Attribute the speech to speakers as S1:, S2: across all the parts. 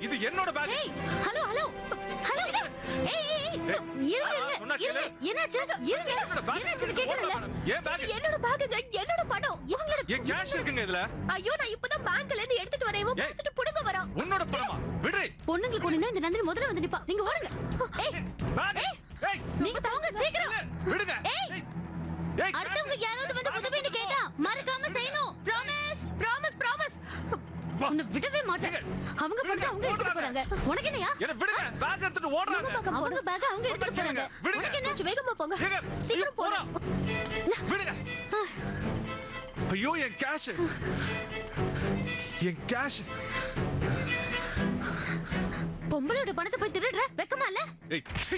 S1: இது என்னோட பேக்.
S2: ஏய் ஹலோ ஹலோ ஹலோ ஏய் இருங்க என்னாச்சு இருங்க என்னாச்சு கேக்குறல
S1: ஏன் பேக்
S3: என்னோட பேக்குங்க, என்னோட பணம்.
S2: இவங்களோட
S1: ஏன் கேஷ் இருக்குங்க இதுல?
S3: ஐயோ நான் இப்பதான் பேங்க்ல இருந்து எடுத்துட்டு வரேன். பார்த்துட்டு புடுங்க வரான்.
S1: உன்னோட பணமா? விடுறே.
S2: பொண்ணுங்களுக்கு ஒண்ணுனா இந்த நந்தினி முதல்ல வந்து நிப்பா. நீங்க ஓடுங்க. ஏய்
S1: பேக். ஏய்
S2: நீங்க போங்க சீக்கிரம்.
S1: விடுங்க.
S2: ஏய்
S1: ஏய்
S2: அடுத்தவங்க யாராவது வந்து உதவின்னு கேட்டா மறக்காம செய்யணும். Promise
S3: promise promise.
S2: உன்னை விடவே மாட்டேன். அவங்க பண்றது அவங்க எடுத்துட்டு போறாங்க. உனக்கு என்னையா?
S1: என்ன விடுங்க. பேக் எடுத்துட்டு ஓடுறாங்க.
S2: அவங்க பேக் அவங்க எடுத்துட்டு போறாங்க.
S1: விடுங்க.
S3: கொஞ்சம் வேகமா போங்க. சீக்கிரம் போறா.
S1: விடுங்க. ஐயோ என் கேஷ். என் கேஷ்.
S2: பொம்பளையோட பணத்தை போய் திருடுற வெக்கமா இல்ல?
S1: ஏய் சீ.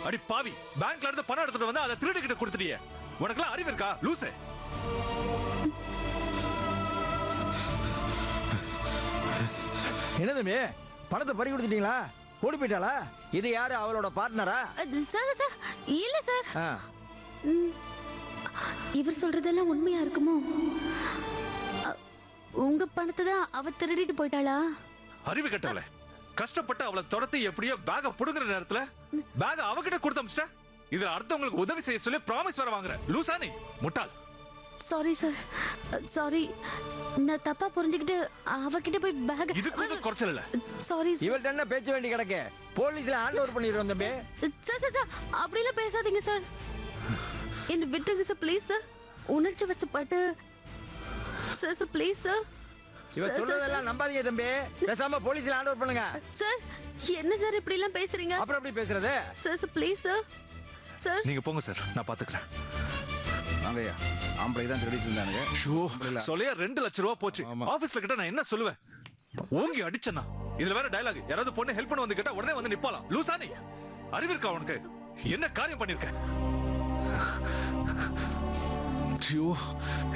S1: அடி பாவி, பேங்க்ல இருந்து பணம் எடுத்துட்டு வந்து அதை திருடி கிட்ட கொடுத்துட்டியே. உனக்குலாம் அறிவு இருக்கா லூசே?
S4: என்ன தம்பி, பணத்தை பறி கொடுத்துட்டீங்களா? ஓடி போயிட்டாளா?
S5: இது யாரு, அவளோட பார்ட்னரா?
S2: சார் இல்ல சார்.
S5: ஆ.
S2: இவர் சொல்றதெல்லாம் உண்மையா இருக்குமோ? உங்க பணத்தை தான் அவ திருடிட்டு போயிட்டாளா?
S1: அறிவு கட்டவளே, கஷ்டப்பட்டு அவளை துரத்தி எப்படியோ பேக புடுங்குற நேரத்துல பேக அவகிட்ட கொடுத்து அமிச்சிட்ட. இதுல அடுத்தவங்களுக்கு உதவி செய்ய சொல்லி ப்ராமிஸ் வர வாங்குற லூசா நீ முட்டாள்.
S2: Sorry sir, sorry. நான் தப்பா புரிஞ்சுக்கிட்டு அவகிட்ட போய் பேக்.
S1: இதுக்கு ஒன்றும் குறைச்சல் இல்ல.
S2: சாரி
S5: இவள்கிட்ட என்ன பேச்சு வேண்டி கிடக்கு? போலீஸ்ல ஹேண்ட் ஓவர் பண்ணிடுறோம் தம்பி.
S2: சார் அப்படிலாம் பேசாதீங்க சார். என்ன விட்டுருங்க சார் ப்ளீஸ் சார். உணர்ச்சி வசப்பட்டு சார் ப்ளீஸ் சார்.
S5: இவ சொல்றதெல்லாம் நம்பாதீங்க தம்பி. பேசாம போலீஸ்ல ஹேண்ட் ஓவர் பண்ணுங்க.
S2: சார் என்ன சார் இப்படி எல்லாம் பேசுறீங்க?
S5: அப்புறம் எப்படி பேசுறது?
S2: Sir please sir. சார்
S1: நீங்க போங்க சார், நான் பாத்துக்கிறேன்.
S6: வாங்கய்யா, ஆம்பளை தான் திருடிட்டு இருந்தானுங்க.
S1: சொல்லியா 2 லட்சம் ரூபாய் போச்சு. ஆபீஸ்ல கிட்ட நான் என்ன சொல்லுவேன்? ஓங்கி அடிச்சனா. இதுல வேற டயலாக். யாராவது பொண்ணு ஹெல்ப் பண்ண வந்து கேட்டா உடனே வந்து நிப்பாலாம். லூசா நீ? அறிவு இருக்கா உனக்கு? என்ன காரியம் பண்ணிருக்க? ஐயோ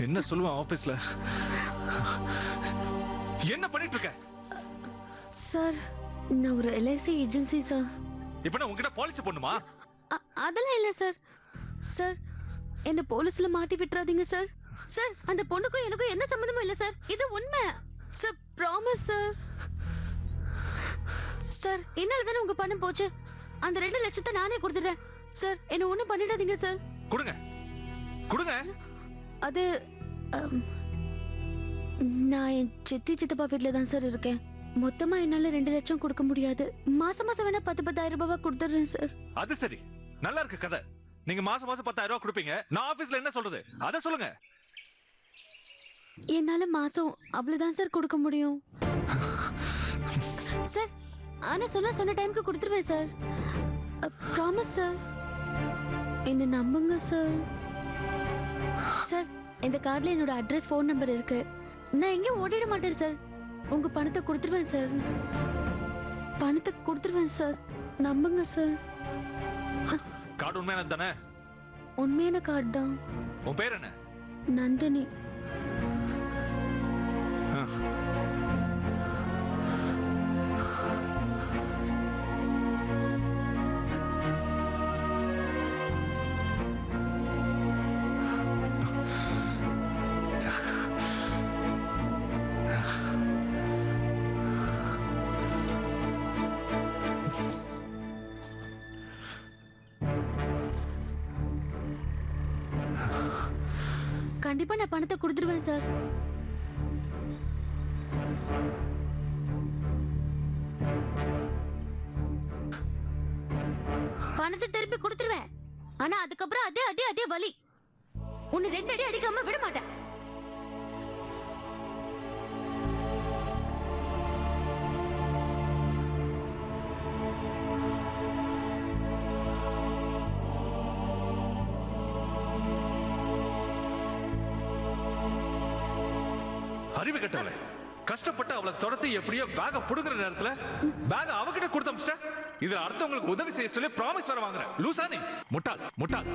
S1: என்ன சொல்லுவேன் ஆபீஸ்ல? என்ன பண்ணிட்டு இருக்க?
S2: சார் நான் ஒரு எல்ஐசி ஏஜென்சி சார்.
S1: இப்ப நான் உன்கிட்ட பாலிசி பண்ணுமா?
S2: அதெல்லாம் இல்ல சார். சார் என்ன போலீஸ்ல மாட்டி விட்டுறாதீங்க சார். சார் அந்த பொண்ணுக்கும் எனக்கும் எந்த சம்பந்தமும் இல்ல சார். இது உண்மை சார். Promise sir. சார் என்னால தானே உங்க பணம் போச்சு. அந்த 2 லட்சத்தை நானே கொடுத்துட்டேன் சார். என்ன ஒண்ணும் பண்ணிடாதீங்க சார்.
S1: கொடுங்க கொடுங்க.
S2: அது நான் என் சித்தப்பா வீட்டுல தான் சார் இருக்கேன். மொத்தமா என்னால 2 லட்சம் கொடுக்க முடியாது. மாசம் வேணா 10,000 ரூபாய் கொடுத்துறேன் சார்.
S1: அது சரி, நல்லா இருக்கு கதை. நீங்க மாசம் 10,000 ரூபாய் கொடுப்பீங்க. நான் ஆபீஸ்ல என்ன சொல்றது அத சொல்லுங்க.
S2: என்னால மாசம் அவ்வளவுதான் சார் கொடுக்க முடியும் சார். ஆனா சொன்ன டைம்க்கு கொடுத்துருவேன் சார். Promise sir. என்ன நம்புங்க சார். சார் இந்த கார்டுல என்னோட அட்ரஸ், ஃபோன் நம்பர் இருக்கு. நான் எங்கேயும் ஓடிட மாட்டேன் சார். உங்க பணத்தை கொடுத்துருவேன் சார். பணத்தை கொடுத்துருவேன் சார். நம்புங்க சார்.
S1: கார்டு உண்மையானது தானே?
S2: உண்மையான கார்டு தான்.
S1: உன் பேர் என்ன?
S2: நந்தினி. கண்டிப்பா நான் பணத்தை கொடுத்துருவேன் சார். பணத்தை திருப்பி கொடுத்துருவேன். ஆனா அதுக்கப்புறம் அதே வலி. உன்னை 2 அடி அடிக்காம விட மாட்டேன்.
S1: அறிவு கட்டவளே, கஷ்டப்பட்டு அவளை துரத்தி எப்படியோ பேக புடுங்குற நேரத்துல பேக அவகிட்ட கொடுத்து அமிச்சிட்ட. இதுல அடுத்தவங்களுக்கு உதவி செய்ய சொல்லி ப்ராமிஸ் வர வாங்குற லூசா நீ முட்டாள் முட்டாள்.